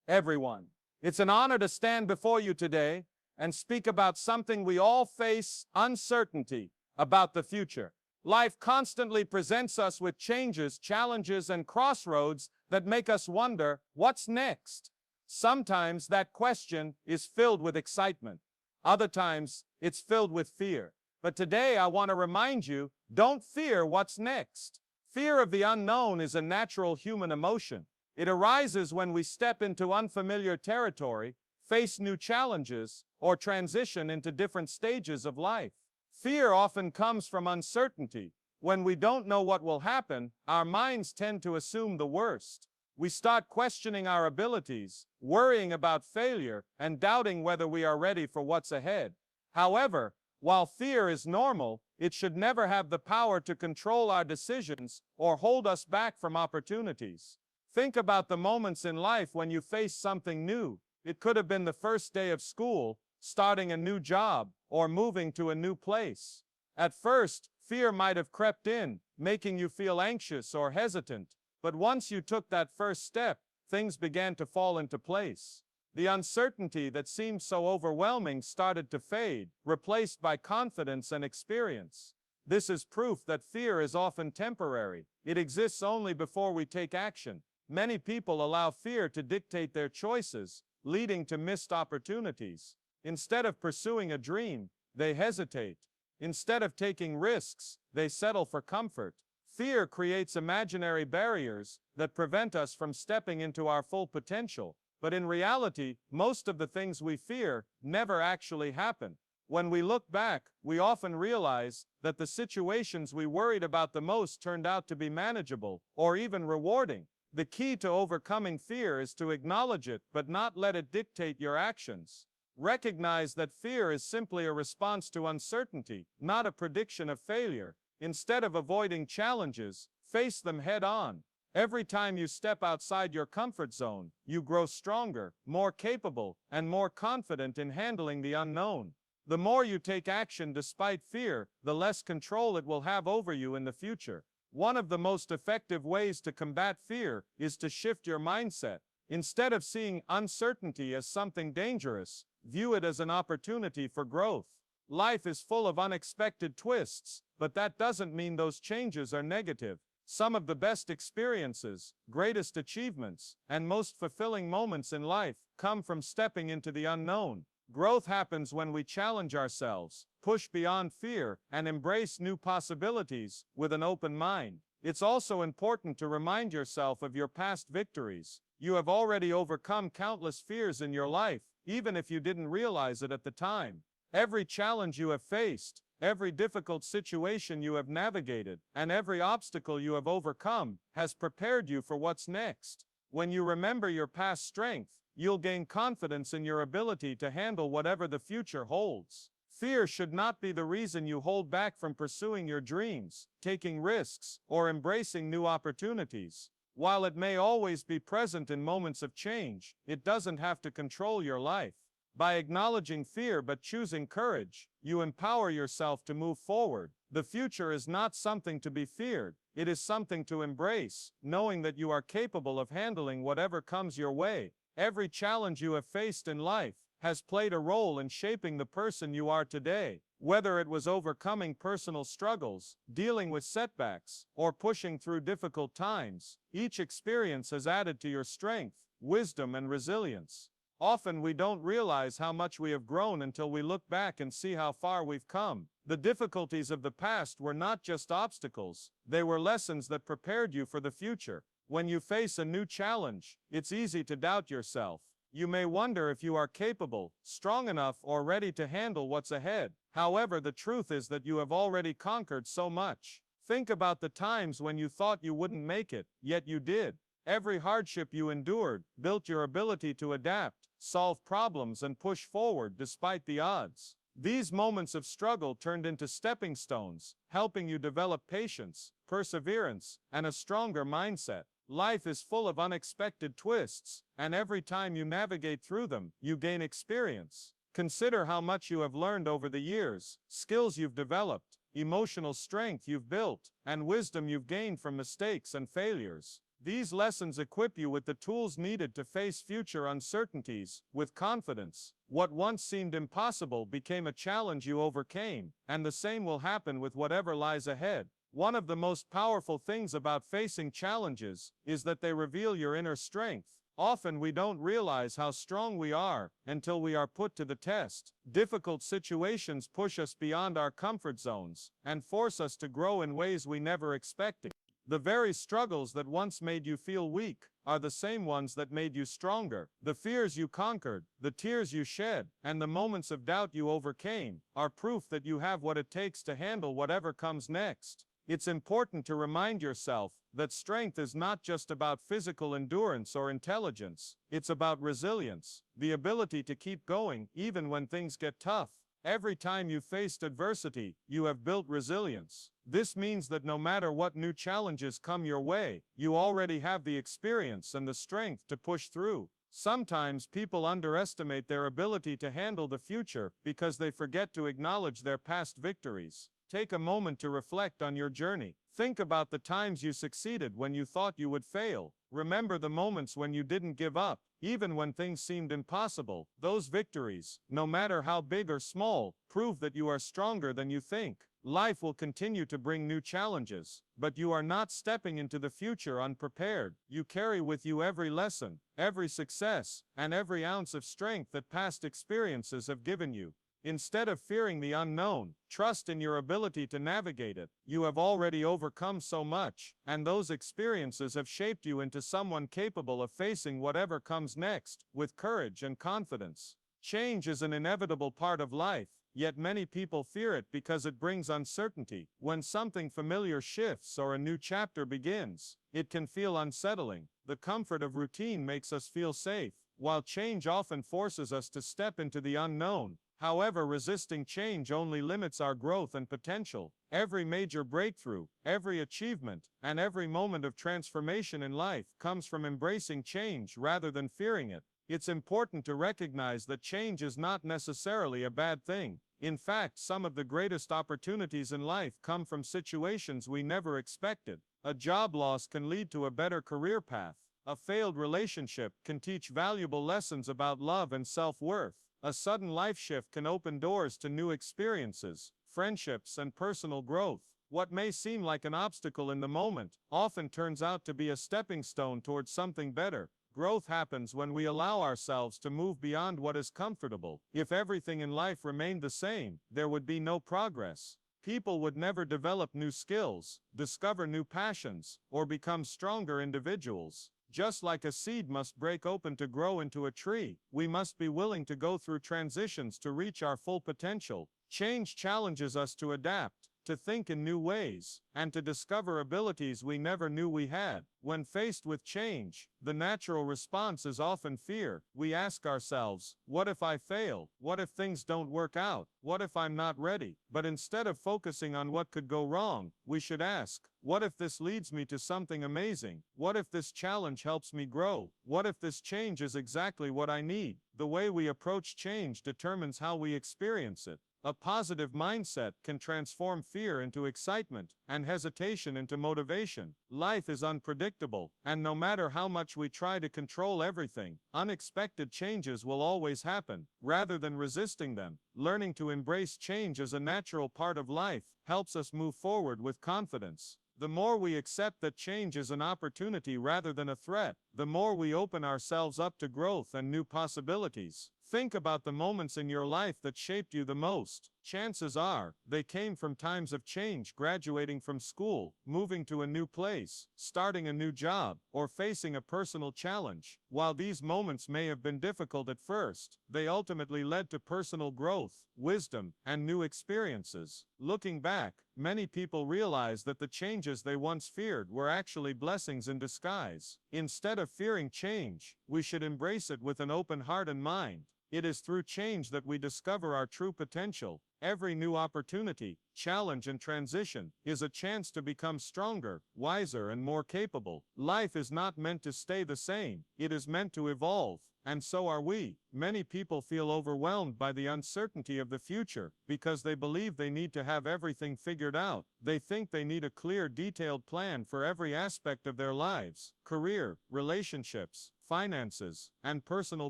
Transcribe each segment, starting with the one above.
everyone. It's an honor to stand before you today and speak about something we all face: uncertainty about the future. Life constantly presents us with changes, challenges, and crossroads that make us wonder, what's next? Sometimes that question is filled with excitement. Other times, it's filled with fear. But today I want to remind you, don't fear what's next. Fear of the unknown is a natural human emotion. It arises when we step into unfamiliar territory, face new challenges, or transition into different stages of life. Fear often comes from uncertainty. When we don't know what will happen, our minds tend to assume the worst. We start questioning our abilities, worrying about failure, and doubting whether we are ready for what's ahead. However, while fear is normal, it should never have the power to control our decisions or hold us back from opportunities. Think about the moments in life when you face something new. It could have been the first day of school, starting a new job, or moving to a new place. At first, fear might have crept in, making you feel anxious or hesitant. But once you took that first step, things began to fall into place. The uncertainty that seemed so overwhelming started to fade, replaced by confidence and experience. This is proof that fear is often temporary. It exists only before we take action. Many people allow fear to dictate their choices, leading to missed opportunities. Instead of pursuing a dream, they hesitate. Instead of taking risks, they settle for comfort. Fear creates imaginary barriers that prevent us from stepping into our full potential. But in reality, most of the things we fear never actually happen. When we look back, we often realize that the situations we worried about the most turned out to be manageable or even rewarding. The key to overcoming fear is to acknowledge it, but not let it dictate your actions. Recognize that fear is simply a response to uncertainty, not a prediction of failure. Instead of avoiding challenges, face them head on. Every time you step outside your comfort zone, you grow stronger, more capable, and more confident in handling the unknown. The more you take action despite fear, the less control it will have over you in the future. One of the most effective ways to combat fear is to shift your mindset. Instead of seeing uncertainty as something dangerous, view it as an opportunity for growth. Life is full of unexpected twists, but that doesn't mean those changes are negative. Some of the best experiences, greatest achievements, and most fulfilling moments in life come from stepping into the unknown. Growth happens when we challenge ourselves, push beyond fear, and embrace new possibilities with an open mind. It's also important to remind yourself of your past victories. You have already overcome countless fears in your life, even if you didn't realize it at the time. Every challenge you have faced, every difficult situation you have navigated, and every obstacle you have overcome has prepared you for what's next. When you remember your past strength, you'll gain confidence in your ability to handle whatever the future holds. Fear should not be the reason you hold back from pursuing your dreams, taking risks, or embracing new opportunities. While it may always be present in moments of change, it doesn't have to control your life. By acknowledging fear but choosing courage, you empower yourself to move forward. The future is not something to be feared, it is something to embrace, knowing that you are capable of handling whatever comes your way. Every challenge you have faced in life has played a role in shaping the person you are today. Whether it was overcoming personal struggles, dealing with setbacks, or pushing through difficult times, each experience has added to your strength, wisdom, and resilience. Often we don't realize how much we have grown until we look back and see how far we've come. The difficulties of the past were not just obstacles, they were lessons that prepared you for the future. When you face a new challenge, it's easy to doubt yourself. You may wonder if you are capable, strong enough, or ready to handle what's ahead. However, the truth is that you have already conquered so much. Think about the times when you thought you wouldn't make it, yet you did. Every hardship you endured built your ability to adapt, solve problems, and push forward despite the odds. These moments of struggle turned into stepping stones, helping you develop patience, perseverance, and a stronger mindset. Life is full of unexpected twists, and every time you navigate through them, you gain experience. Consider how much you have learned over the years, skills you've developed, emotional strength you've built, and wisdom you've gained from mistakes and failures. These lessons equip you with the tools needed to face future uncertainties with confidence. What once seemed impossible became a challenge you overcame, and the same will happen with whatever lies ahead. One of the most powerful things about facing challenges is that they reveal your inner strength. Often we don't realize how strong we are until we are put to the test. Difficult situations push us beyond our comfort zones and force us to grow in ways we never expected. The very struggles that once made you feel weak are the same ones that made you stronger. The fears you conquered, the tears you shed, and the moments of doubt you overcame are proof that you have what it takes to handle whatever comes next. It's important to remind yourself that strength is not just about physical endurance or intelligence. It's about resilience, the ability to keep going even when things get tough. Every time you faced adversity, you have built resilience. This means that no matter what new challenges come your way, you already have the experience and the strength to push through. Sometimes people underestimate their ability to handle the future because they forget to acknowledge their past victories. Take a moment to reflect on your journey. Think about the times you succeeded when you thought you would fail. Remember the moments when you didn't give up, even when things seemed impossible. Those victories, no matter how big or small, prove that you are stronger than you think. Life will continue to bring new challenges, but you are not stepping into the future unprepared. You carry with you every lesson, every success, and every ounce of strength that past experiences have given you. Instead of fearing the unknown, trust in your ability to navigate it. You have already overcome so much, and those experiences have shaped you into someone capable of facing whatever comes next, with courage and confidence. Change is an inevitable part of life, yet many people fear it because it brings uncertainty. When something familiar shifts or a new chapter begins, it can feel unsettling. The comfort of routine makes us feel safe, while change often forces us to step into the unknown. However, resisting change only limits our growth and potential. Every major breakthrough, every achievement, and every moment of transformation in life comes from embracing change rather than fearing it. It's important to recognize that change is not necessarily a bad thing. In fact, some of the greatest opportunities in life come from situations we never expected. A job loss can lead to a better career path. A failed relationship can teach valuable lessons about love and self-worth. A sudden life shift can open doors to new experiences, friendships, and personal growth. What may seem like an obstacle in the moment often turns out to be a stepping stone towards something better. Growth happens when we allow ourselves to move beyond what is comfortable. If everything in life remained the same, there would be no progress. People would never develop new skills, discover new passions, or become stronger individuals. Just like a seed must break open to grow into a tree, we must be willing to go through transitions to reach our full potential. Change challenges us to adapt, to think in new ways, and to discover abilities we never knew we had. When faced with change, the natural response is often fear. We ask ourselves, what if I fail? What if things don't work out? What if I'm not ready? But instead of focusing on what could go wrong, we should ask, what if this leads me to something amazing? What if this challenge helps me grow? What if this change is exactly what I need? The way we approach change determines how we experience it. A positive mindset can transform fear into excitement and hesitation into motivation. Life is unpredictable, and no matter how much we try to control everything, unexpected changes will always happen. Rather than resisting them, learning to embrace change as a natural part of life helps us move forward with confidence. The more we accept that change is an opportunity rather than a threat, the more we open ourselves up to growth and new possibilities. Think about the moments in your life that shaped you the most. Chances are, they came from times of change, graduating from school, moving to a new place, starting a new job, or facing a personal challenge. While these moments may have been difficult at first, they ultimately led to personal growth, wisdom, and new experiences. Looking back, many people realize that the changes they once feared were actually blessings in disguise. Instead of fearing change, we should embrace it with an open heart and mind. It is through change that we discover our true potential. Every new opportunity, challenge, and transition is a chance to become stronger, wiser, and more capable. Life is not meant to stay the same. It is meant to evolve. And so are we. Many people feel overwhelmed by the uncertainty of the future because they believe they need to have everything figured out. They think they need a clear, detailed plan for every aspect of their lives: career, relationships, finances, and personal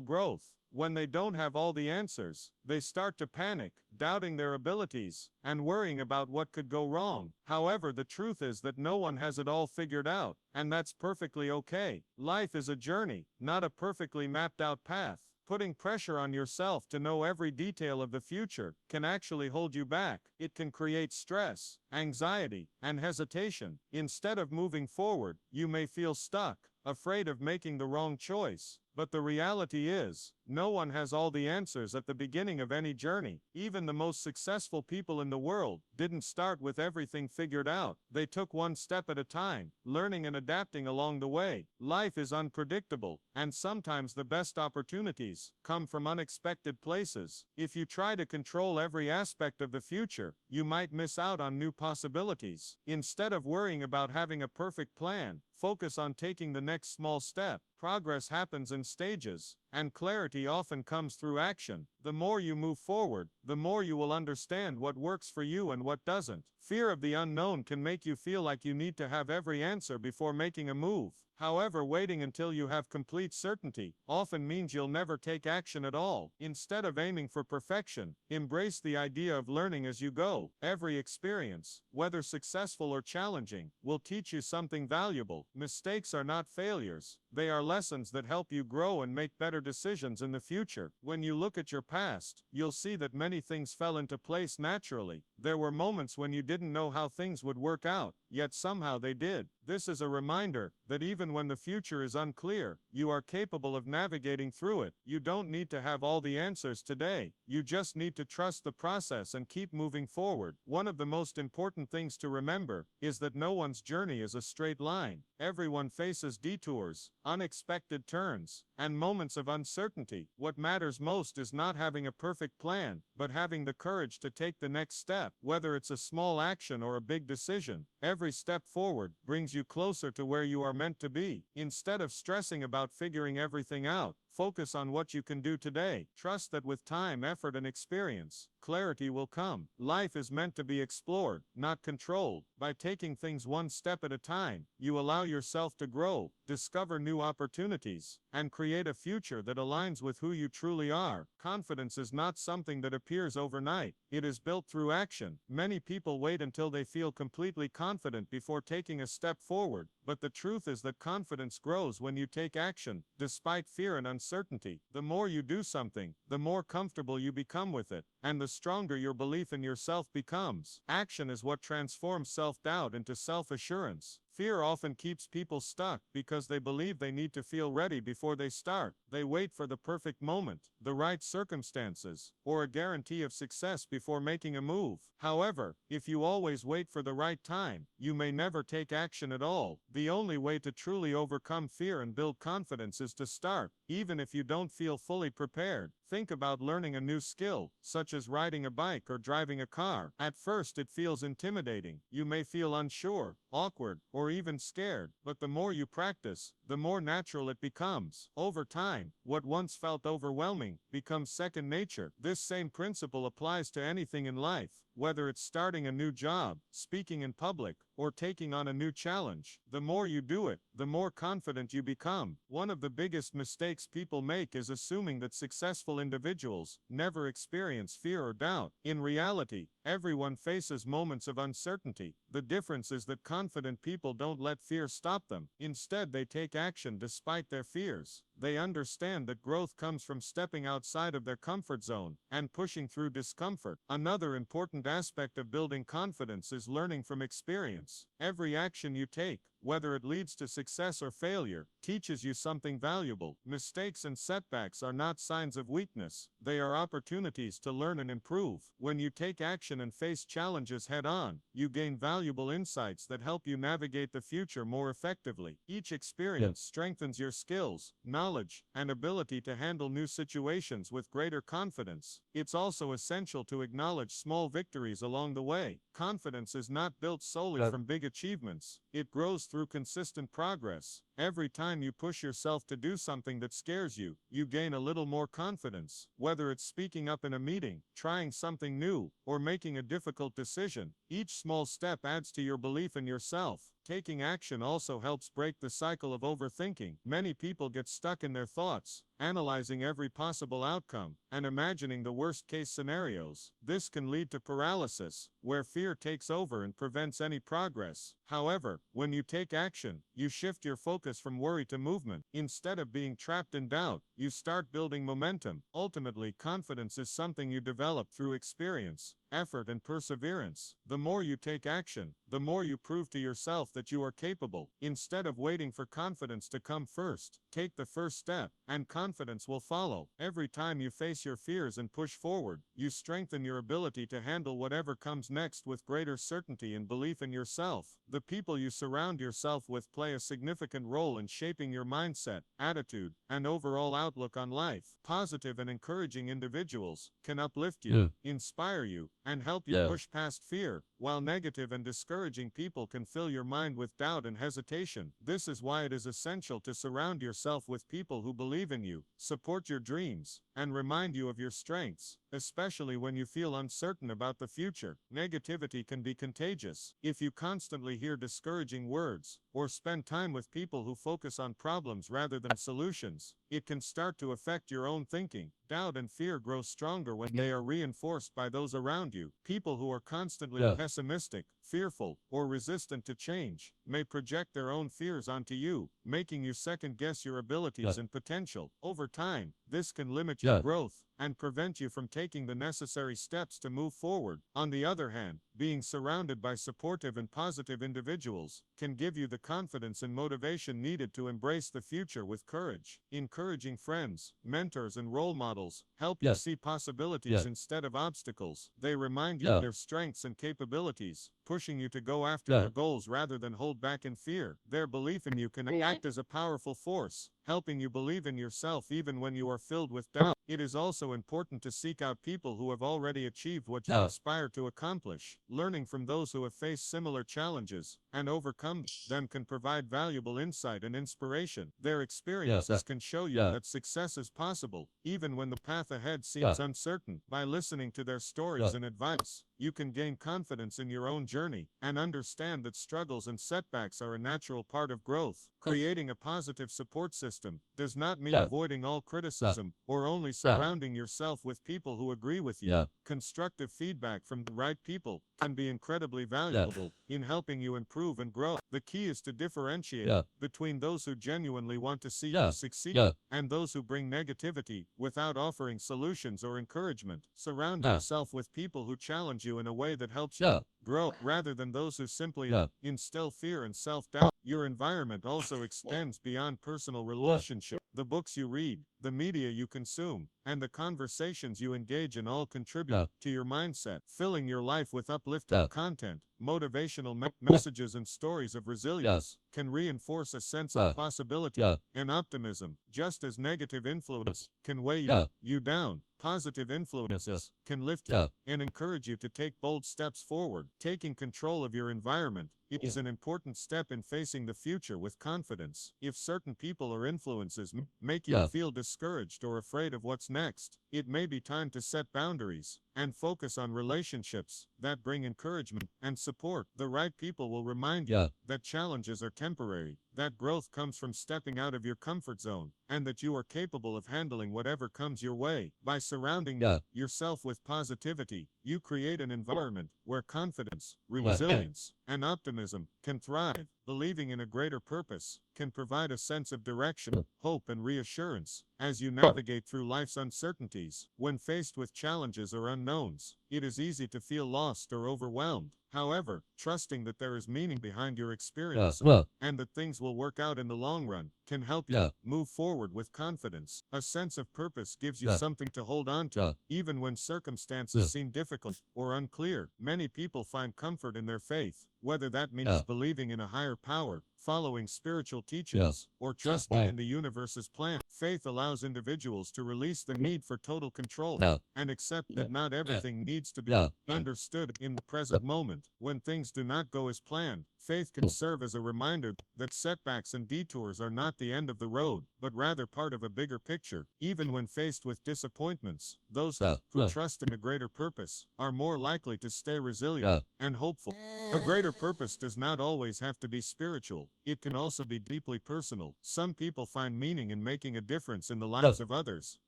growth. When they don't have all the answers, they start to panic, doubting their abilities, and worrying about what could go wrong. However, the truth is that no one has it all figured out, and that's perfectly okay. Life is a journey, not a perfectly mapped out path. Putting pressure on yourself to know every detail of the future can actually hold you back. It can create stress, anxiety, and hesitation. Instead of moving forward, you may feel stuck, afraid of making the wrong choice. But the reality is, no one has all the answers at the beginning of any journey. Even the most successful people in the world didn't start with everything figured out. They took one step at a time, learning and adapting along the way. Life is unpredictable, and sometimes the best opportunities come from unexpected places. If you try to control every aspect of the future, you might miss out on new possibilities. Instead of worrying about having a perfect plan, focus on taking the next small step. Progress happens in stages, and clarity often comes through action. The more you move forward, the more you will understand what works for you and what doesn't. Fear of the unknown can make you feel like you need to have every answer before making a move. However, waiting until you have complete certainty often means you'll never take action at all. Instead of aiming for perfection, embrace the idea of learning as you go. Every experience, whether successful or challenging, will teach you something valuable. Mistakes are not failures. They are lessons that help you grow and make better decisions in the future. When you look at your past, you'll see that many things fell into place naturally. There were moments when you didn't know how things would work out, yet somehow they did. This is a reminder that even when the future is unclear, you are capable of navigating through it. You don't need to have all the answers today. You just need to trust the process and keep moving forward. One of the most important things to remember is that no one's journey is a straight line. Everyone faces detours, unexpected turns, and moments of uncertainty. What matters most is not having a perfect plan, but having the courage to take the next step. Whether it's a small action or a big decision, every step forward brings you closer to where you are meant to be. Instead of stressing about figuring everything out, focus on what you can do today. Trust that with time, effort, and experience, clarity will come. Life is meant to be explored, not controlled. By taking things one step at a time, you allow yourself to grow, discover new opportunities, and create a future that aligns with who you truly are. Confidence is not something that appears overnight. It is built through action. Many people wait until they feel completely confident before taking a step forward, but the truth is that confidence grows when you take action, despite fear and uncertainty. The more you do something, the more comfortable you become with it, and the stronger your belief in yourself becomes. Action is what transforms self-doubt into self-assurance. Fear often keeps people stuck because they believe they need to feel ready before they start. They wait for the perfect moment, the right circumstances, or a guarantee of success before making a move. However, if you always wait for the right time, you may never take action at all. The only way to truly overcome fear and build confidence is to start, even if you don't feel fully prepared. Think about learning a new skill, such as riding a bike or driving a car. At first, it feels intimidating. You may feel unsure, awkward, or even scared, but the more you practice, the more natural it becomes. Over time, what once felt overwhelming becomes second nature. This same principle applies to anything in life, whether it's starting a new job, speaking in public, or taking on a new challenge. The more you do it, the more confident you become. One of the biggest mistakes people make is assuming that successful individuals never experience fear or doubt. In reality, everyone faces moments of uncertainty. The difference is that confident people don't let fear stop them. Instead, they take action despite their fears. They understand that growth comes from stepping outside of their comfort zone and pushing through discomfort. Another important aspect of building confidence is learning from experience. Every action you take, whether it leads to success or failure, teaches you something valuable. Mistakes and setbacks are not signs of weakness. They are opportunities to learn and improve. When you take action and face challenges head-on, you gain valuable insights that help you navigate the future more effectively. Each experience strengthens your skills, knowledge, and ability to handle new situations with greater confidence. It's also essential to acknowledge small victories along the way. Confidence is not built solely from big achievements. It grows through consistent progress. Every time you push yourself to do something that scares you, you gain a little more confidence. Whether it's speaking up in a meeting, trying something new, or making a difficult decision, each small step adds to your belief in yourself. Taking action also helps break the cycle of overthinking. Many people get stuck in their thoughts, analyzing every possible outcome, and imagining the worst-case scenarios. This can lead to paralysis, where fear takes over and prevents any progress. However, when you take action, you shift your focus from worry to movement. Instead of being trapped in doubt, you start building momentum. Ultimately, confidence is something you develop through experience, effort, and perseverance. The more you take action, the more you prove to yourself that you are capable. Instead of waiting for confidence to come first, take the first step, and confidence will follow. Every time you face your fears and push forward, you strengthen your ability to handle whatever comes next with greater certainty and belief in yourself. The people you surround yourself with play a significant role in shaping your mindset, attitude, and overall outlook on life. Positive and encouraging individuals can uplift you, inspire you, and help you push past fear, while negative and discouraging people can fill your mind with doubt and hesitation. This is why it is essential to surround yourself with people who believe in you, support your dreams, and remind you of your strengths, especially when you feel uncertain about the future. Negativity can be contagious. If you constantly hear discouraging words, or spend time with people who focus on problems rather than solutions, it can start to affect your own thinking. Doubt and fear grow stronger when they are reinforced by those around you. People who are constantly pessimistic, fearful, or resistant to change may project their own fears onto you, making you second-guess your abilities and potential. Over time, this can limit your growth and prevent you from taking the necessary steps to move forward. On the other hand, being surrounded by supportive and positive individuals can give you the confidence and motivation needed to embrace the future with courage. Encouraging friends, mentors, and role models help you see possibilities instead of obstacles. They remind you of their strengths and capabilities, pushing you to go after your goals rather than hold back in fear. Their belief in you can act as a powerful force, helping you believe in yourself even when you are filled with doubt. It is also important to seek out people who have already achieved what you aspire to accomplish. Learning from those who have faced similar challenges and overcome them can provide valuable insight and inspiration. Their experiences can show you that success is possible, even when the path ahead seems uncertain. By listening to their stories and advice, you can gain confidence in your own journey and understand that struggles and setbacks are a natural part of growth. Creating a positive support system does not mean avoiding all criticism or only surrounding yourself with people who agree with you. Constructive feedback from the right people can be incredibly valuable in helping you improve and grow. The key is to differentiate between those who genuinely want to see you succeed and those who bring negativity without offering solutions or encouragement. Surround yourself with people who challenge you in a way that helps you grow, rather than those who simply instill fear and self-doubt. Your environment also extends beyond personal relationships. The books you read, the media you consume, and the conversations you engage in all contribute to your mindset. Filling your life with uplifting content, motivational messages, and stories of resilience can reinforce a sense of possibility and optimism. Just as negative influence can weigh you down, positive influences can lift you and encourage you to take bold steps forward. Taking control of your environment is an important step in facing the future with confidence. If certain people or influences make you feel discouraged or afraid of what's next, it may be time to set boundaries and focus on relationships that bring encouragement and support. The right people will remind you that challenges are temporary, that growth comes from stepping out of your comfort zone, and that you are capable of handling whatever comes your way. By surrounding yourself with positivity, you create an environment where confidence, resilience, and optimism can thrive. Believing in a greater purpose can provide a sense of direction, hope, and reassurance as you navigate through life's uncertainties. When faced with challenges or unknowns, it is easy to feel lost or overwhelmed. However, trusting that there is meaning behind your experience and that things will work out in the long run can help you move forward with confidence. A sense of purpose gives you something to hold on to, even when circumstances seem difficult or unclear. Many people find comfort in their faith, whether that means believing in a higher power, following spiritual teachings, or trusting in the universe's plan. Faith allows individuals to release the need for total control and accept that not everything needs to be understood in the present moment. When things do not go as planned, Faith can serve as a reminder that setbacks and detours are not the end of the road, but rather part of a bigger picture. Even when faced with disappointments, those who trust in a greater purpose are more likely to stay resilient and hopeful. A greater purpose does not always have to be spiritual. It can also be deeply personal. Some people find meaning in making a difference in the lives of others,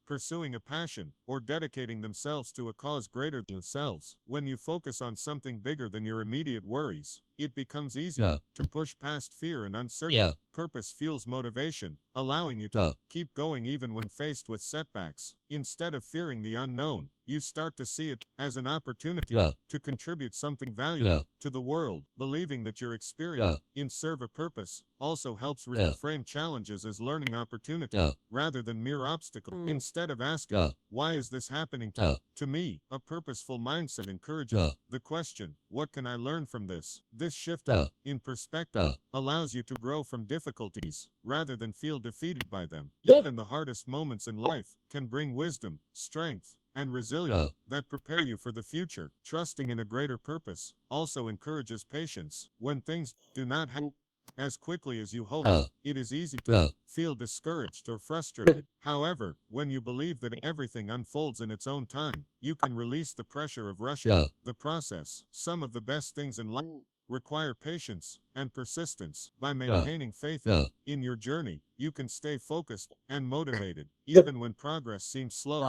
pursuing a passion, or dedicating themselves to a cause greater than themselves. When you focus on something bigger than your immediate worries, it becomes easier to push past fear and uncertainty. Purpose fuels motivation, allowing you to keep going even when faced with setbacks. Instead of fearing the unknown, you start to see it as an opportunity to contribute something valuable to the world. Believing that your experience in serve a purpose also helps reframe challenges as learning opportunities rather than mere obstacles. Instead of asking, why is this happening to me? A purposeful mindset encourages the question, what can I learn from this? This shift in perspective allows you to grow from difficulties rather than feel defeated by them. Even the hardest moments in life can bring wisdom, strength, and resilience that prepare you for the future. Trusting in a greater purpose also encourages patience. When things do not happen as quickly as you hope, it is easy to feel discouraged or frustrated. However, when you believe that everything unfolds in its own time, you can release the pressure of rushing the process. Some of the best things in life require patience and persistence. By maintaining faith in your journey, you can stay focused and motivated, even when progress seems slow.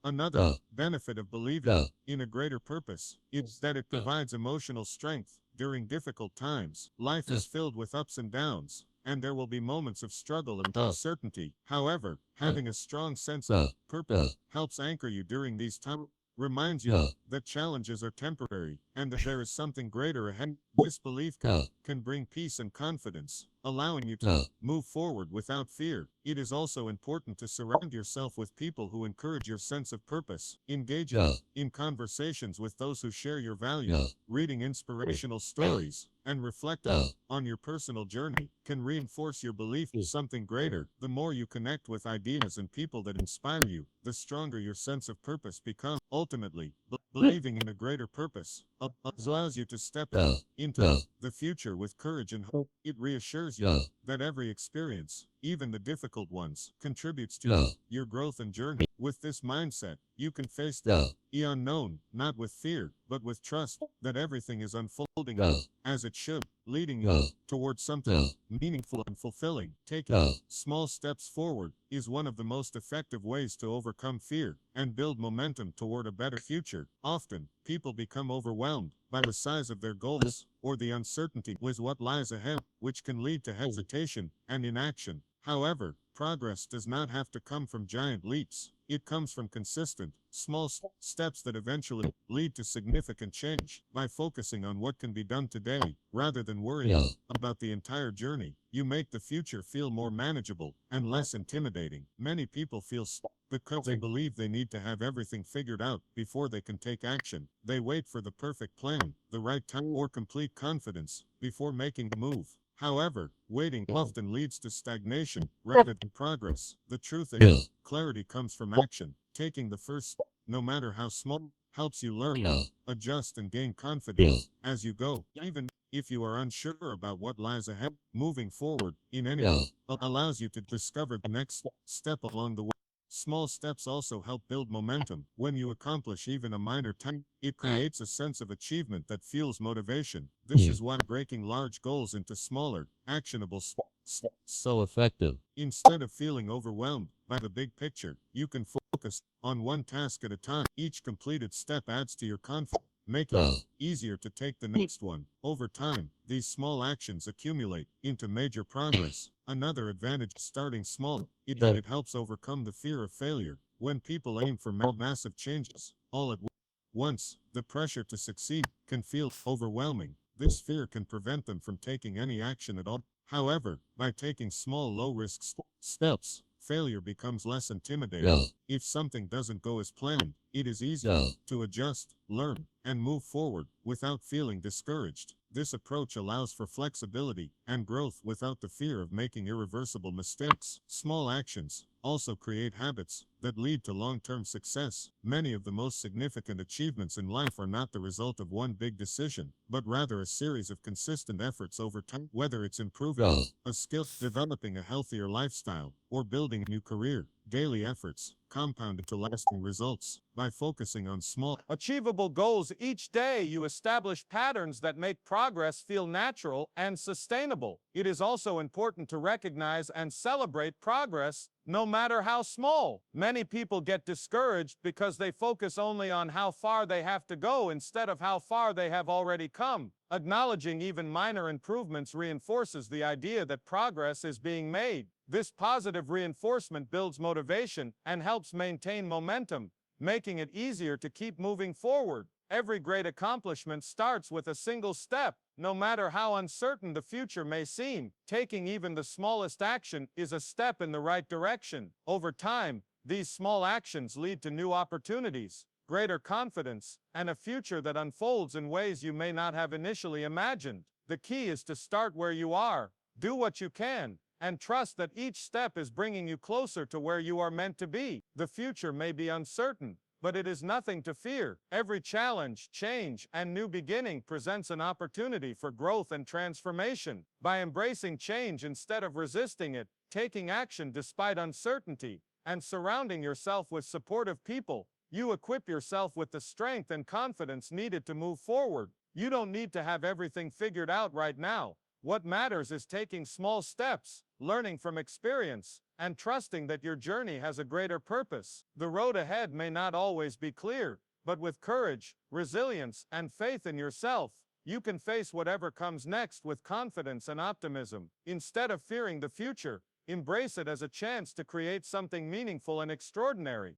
Another benefit of believing in a greater purpose is that it provides emotional strength during difficult times. Life is filled with ups and downs, and there will be moments of struggle and uncertainty. However, having a strong sense of purpose helps anchor you during these times, reminds you that challenges are temporary and that there is something greater ahead. This belief can bring peace and confidence, allowing you to move forward without fear. It is also important to surround yourself with people who encourage your sense of purpose. Engaging in conversations with those who share your values, reading inspirational stories, and reflecting on your personal journey can reinforce your belief in something greater. The more you connect with ideas and people that inspire you, the stronger your sense of purpose becomes. Ultimately, believing in a greater purpose allows you to step into the future with courage and hope. It reassures you that every experience, even the difficult ones, contributes to your growth and journey. With this mindset, you can face the unknown, not with fear, but with trust that everything is unfolding as it should, leading you towards something meaningful and fulfilling. Taking small steps forward is one of the most effective ways to overcome fear and build momentum toward a better future. Often, people become overwhelmed by the size of their goals or the uncertainty with what lies ahead, which can lead to hesitation and inaction. However, progress does not have to come from giant leaps. It comes from consistent, small steps that eventually lead to significant change. By focusing on what can be done today, rather than worrying about the entire journey, you make the future feel more manageable and less intimidating. Many people feel stuck because they believe they need to have everything figured out before they can take action. They wait for the perfect plan, the right time, or complete confidence before making the move. However, waiting often leads to stagnation rather than progress. The truth is, clarity comes from action. Taking the first step, no matter how small, helps you learn, adjust, and gain confidence as you go. Even if you are unsure about what lies ahead, moving forward in any way allows you to discover the next step along the way. Small steps also help build momentum. When you accomplish even a minor task, it creates a sense of achievement that fuels motivation. This is why breaking large goals into smaller, actionable steps so effective. Instead of feeling overwhelmed by the big picture, you can focus on one task at a time. Each completed step adds to your confidence, making it easier to take the next one. Over time, these small actions accumulate into major progress. Another advantage of starting small is that it helps overcome the fear of failure. When people aim for massive changes all at once, the pressure to succeed can feel overwhelming. This fear can prevent them from taking any action at all. However, by taking small, low-risk steps, failure becomes less intimidating. If something doesn't go as planned, it is easier to adjust, learn, and move forward without feeling discouraged. This approach allows for flexibility and growth without the fear of making irreversible mistakes. Small actions also create habits that lead to long-term success. Many of the most significant achievements in life are not the result of one big decision, but rather a series of consistent efforts over time. Whether it's improving a skill, developing a healthier lifestyle, or building a new career, daily efforts compound into lasting results. By focusing on small, achievable goals each day, you establish patterns that make progress feel natural and sustainable. It is also important to recognize and celebrate progress, no matter how small. Many people get discouraged because they focus only on how far they have to go instead of how far they have already come. Acknowledging even minor improvements reinforces the idea that progress is being made. This positive reinforcement builds motivation and helps maintain momentum, making it easier to keep moving forward. Every great accomplishment starts with a single step. No matter how uncertain the future may seem, taking even the smallest action is a step in the right direction. Over time, these small actions lead to new opportunities, greater confidence, and a future that unfolds in ways you may not have initially imagined. The key is to start where you are, do what you can, and trust that each step is bringing you closer to where you are meant to be. The future may be uncertain, but it is nothing to fear. Every challenge, change, and new beginning presents an opportunity for growth and transformation. By embracing change instead of resisting it, taking action despite uncertainty, and surrounding yourself with supportive people, you equip yourself with the strength and confidence needed to move forward. You don't need to have everything figured out right now. What matters is taking small steps, learning from experience, and trusting that your journey has a greater purpose. The road ahead may not always be clear, but with courage, resilience, and faith in yourself, you can face whatever comes next with confidence and optimism. Instead of fearing the future, embrace it as a chance to create something meaningful and extraordinary.